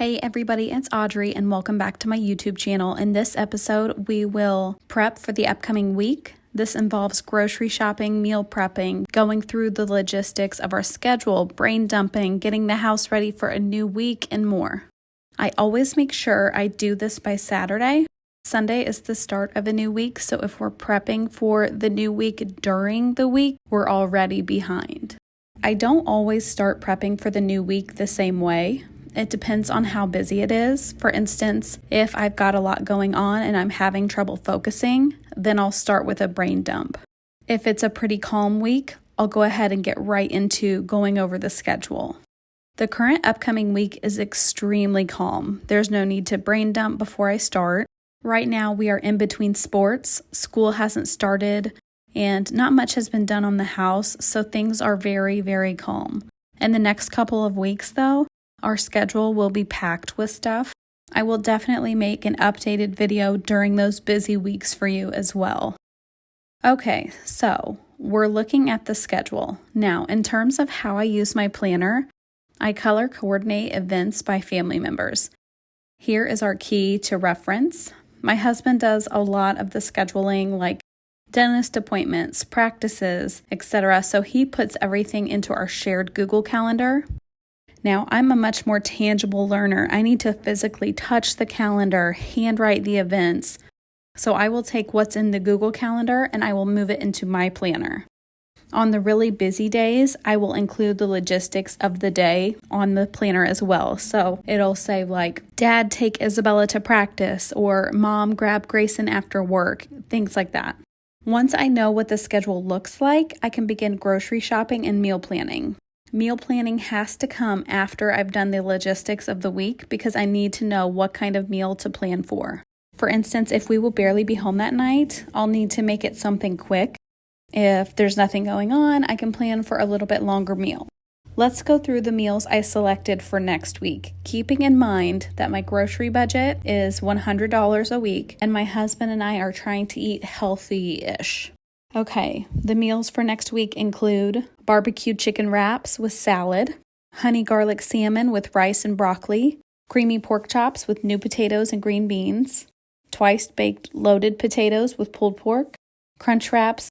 Hey everybody, it's Audrey and welcome back to my YouTube channel. In this episode, we will prep for the upcoming week. This involves grocery shopping, meal prepping, going through the logistics of our schedule, brain dumping, getting the house ready for a new week, and more. I always make sure I do this by Saturday. Sunday is the start of a new week, so if we're prepping for the new week during the week, we're already behind. I don't always start prepping for the new week the same way. It depends on how busy it is. For instance, if I've got a lot going on and I'm having trouble focusing, then I'll start with a brain dump. If it's a pretty calm week, I'll go ahead and get right into going over the schedule. The current upcoming week is extremely calm. There's no need to brain dump before I start. Right now, we are in between sports. School hasn't started, and not much has been done on the house, so things are very, very calm. In the next couple of weeks, though, our schedule will be packed with stuff. I will definitely make an updated video during those busy weeks for you as well. Okay, so we're looking at the schedule. Now, in terms of how I use my planner, I color coordinate events by family members. Here is our key to reference. My husband does a lot of the scheduling, like dentist appointments, practices, etc. So he puts everything into our shared Google Calendar. Now, I'm a much more tangible learner. I need to physically touch the calendar, handwrite the events. So I will take what's in the Google Calendar and I will move it into my planner. On the really busy days, I will include the logistics of the day on the planner as well. So it'll say like, Dad, take Isabella to practice, or Mom, grab Grayson after work, things like that. Once I know what the schedule looks like, I can begin grocery shopping and meal planning. Meal planning has to come after I've done the logistics of the week because I need to know what kind of meal to plan for. For instance, if we will barely be home that night, I'll need to make it something quick. If there's nothing going on, I can plan for a little bit longer meal. Let's go through the meals I selected for next week, keeping in mind that my grocery budget is $100 a week and my husband and I are trying to eat healthy-ish. Okay, the meals for next week include barbecue chicken wraps with salad, honey garlic salmon with rice and broccoli, creamy pork chops with new potatoes and green beans, twice baked loaded potatoes with pulled pork, crunch wraps,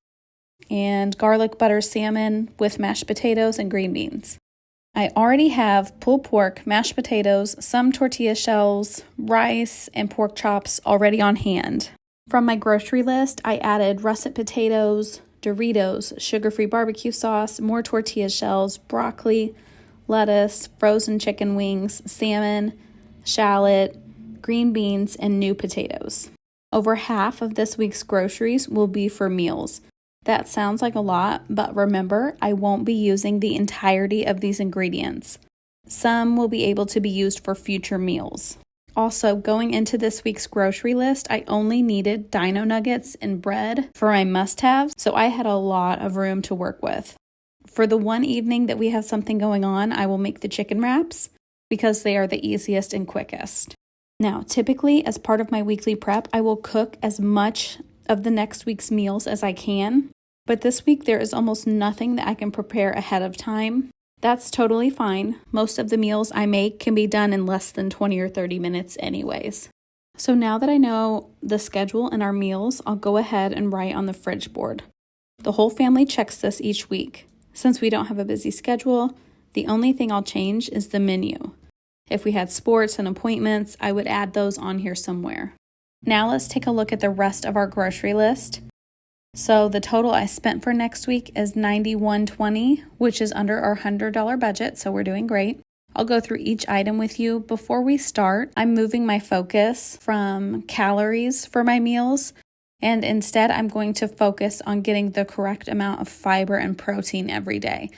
and garlic butter salmon with mashed potatoes and green beans. I already have pulled pork, mashed potatoes, some tortilla shells, rice, and pork chops already on hand. From my grocery list, I added russet potatoes, Doritos, sugar-free barbecue sauce, more tortilla shells, broccoli, lettuce, frozen chicken wings, salmon, shallot, green beans, and new potatoes. Over half of this week's groceries will be for meals. That sounds like a lot, but remember, I won't be using the entirety of these ingredients. Some will be able to be used for future meals. Also, going into this week's grocery list, I only needed dino nuggets and bread for my must-haves, so I had a lot of room to work with. For the one evening that we have something going on, I will make the chicken wraps because they are the easiest and quickest. Now, typically, as part of my weekly prep, I will cook as much of the next week's meals as I can, but this week there is almost nothing that I can prepare ahead of time. That's totally fine. Most of the meals I make can be done in less than 20 or 30 minutes anyways. So now that I know the schedule and our meals, I'll go ahead and write on the fridge board. The whole family checks this each week. Since we don't have a busy schedule, the only thing I'll change is the menu. If we had sports and appointments, I would add those on here somewhere. Now let's take a look at the rest of our grocery list. So the total I spent for next week is $91.20, which is under our $100 budget, so we're doing great. I'll go through each item with you. Before we start, I'm moving my focus from calories for my meals, and instead I'm going to focus on getting the correct amount of fiber and protein every day.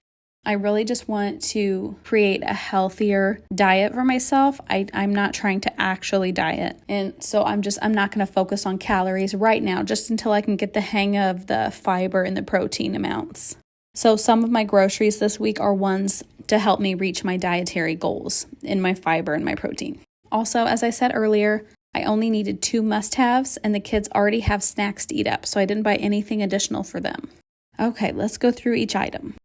I really just want to create a healthier diet for myself. I'm not trying to actually diet. And so I'm not going to focus on calories right now, just until I can get the hang of the fiber and the protein amounts. So some of my groceries this week are ones to help me reach my dietary goals in my fiber and my protein. Also, as I said earlier, I only needed 2 must-haves and the kids already have snacks to eat up, so I didn't buy anything additional for them. Okay, let's go through each item.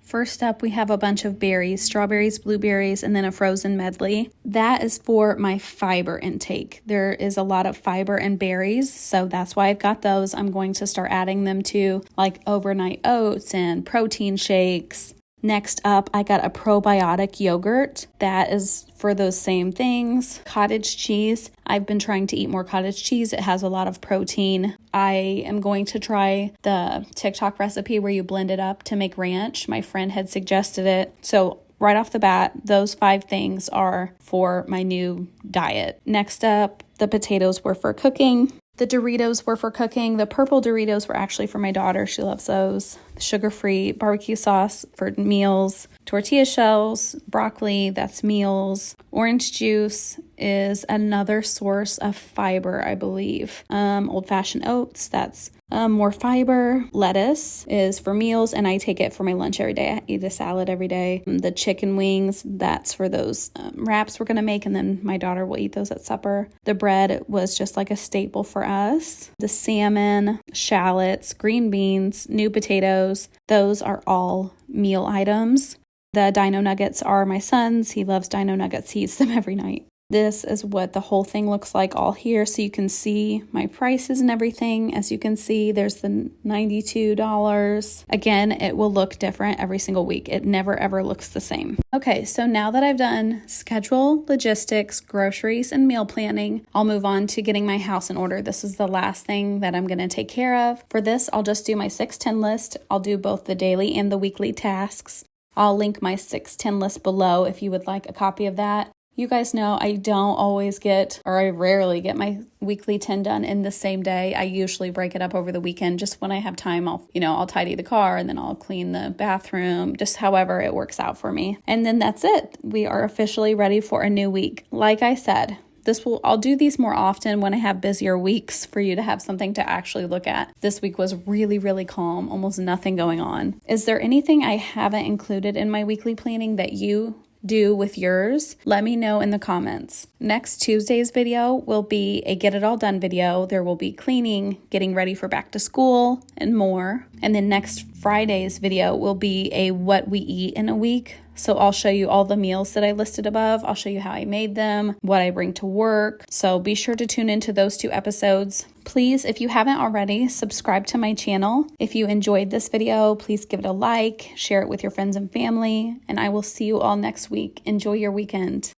First up, we have a bunch of berries, strawberries, blueberries, and then a frozen medley. That is for my fiber intake. There is a lot of fiber in berries, so that's why I've got those. I'm going to start adding them to like overnight oats and protein shakes. Next up, I got a probiotic yogurt. That is for those same things. Cottage cheese. I've been trying to eat more cottage cheese. It has a lot of protein. I am going to try the TikTok recipe where you blend it up to make ranch. My friend had suggested it. So right off the bat, those 5 things are for my new diet. Next up, the potatoes were for cooking. The Doritos were for cooking. The purple Doritos were actually for my daughter. She loves those. The sugar-free barbecue sauce for meals. Tortilla shells, broccoli, that's meals. Orange juice is another source of fiber, I believe. Old-fashioned oats, that's more fiber. Lettuce is for meals, and I take it for my lunch every day. I eat a salad every day. The chicken wings, that's for those wraps we're going to make, and then my daughter will eat those at supper. The bread was just like a staple for us. The salmon, shallots, green beans, new potatoes, those are all meal items. The Dino Nuggets are my son's. He loves Dino Nuggets. He eats them every night. This is what the whole thing looks like all here, so you can see my prices and everything. As you can see, there's the $92. Again, it will look different every single week. It never ever looks the same. Okay, so now that I've done schedule, logistics, groceries, and meal planning, I'll move on to getting my house in order. This is the last thing that I'm going to take care of. For this, I'll just do my 6-10 list. I'll do both the daily and the weekly tasks. I'll link my 6-10 list below if you would like a copy of that. You guys know I don't always get, or I rarely get my weekly 10 done in the same day. I usually break it up over the weekend. Just when I have time, I'll tidy the car and then I'll clean the bathroom, just however it works out for me. And then that's it. We are officially ready for a new week. Like I said, I'll do these more often when I have busier weeks for you to have something to actually look at. This week was really, really calm, almost nothing going on. Is there anything I haven't included in my weekly planning that you do with yours? Let me know in the comments. Next Tuesday's video will be a get it all done video. There will be cleaning, getting ready for back to school, and more. And then next Friday's video will be a what we eat in a week. So I'll show you all the meals that I listed above. I'll show you how I made them, what I bring to work. So be sure to tune into those 2 episodes. Please, if you haven't already, subscribe to my channel. If you enjoyed this video, please give it a like, share it with your friends and family, and I will see you all next week. Enjoy your weekend.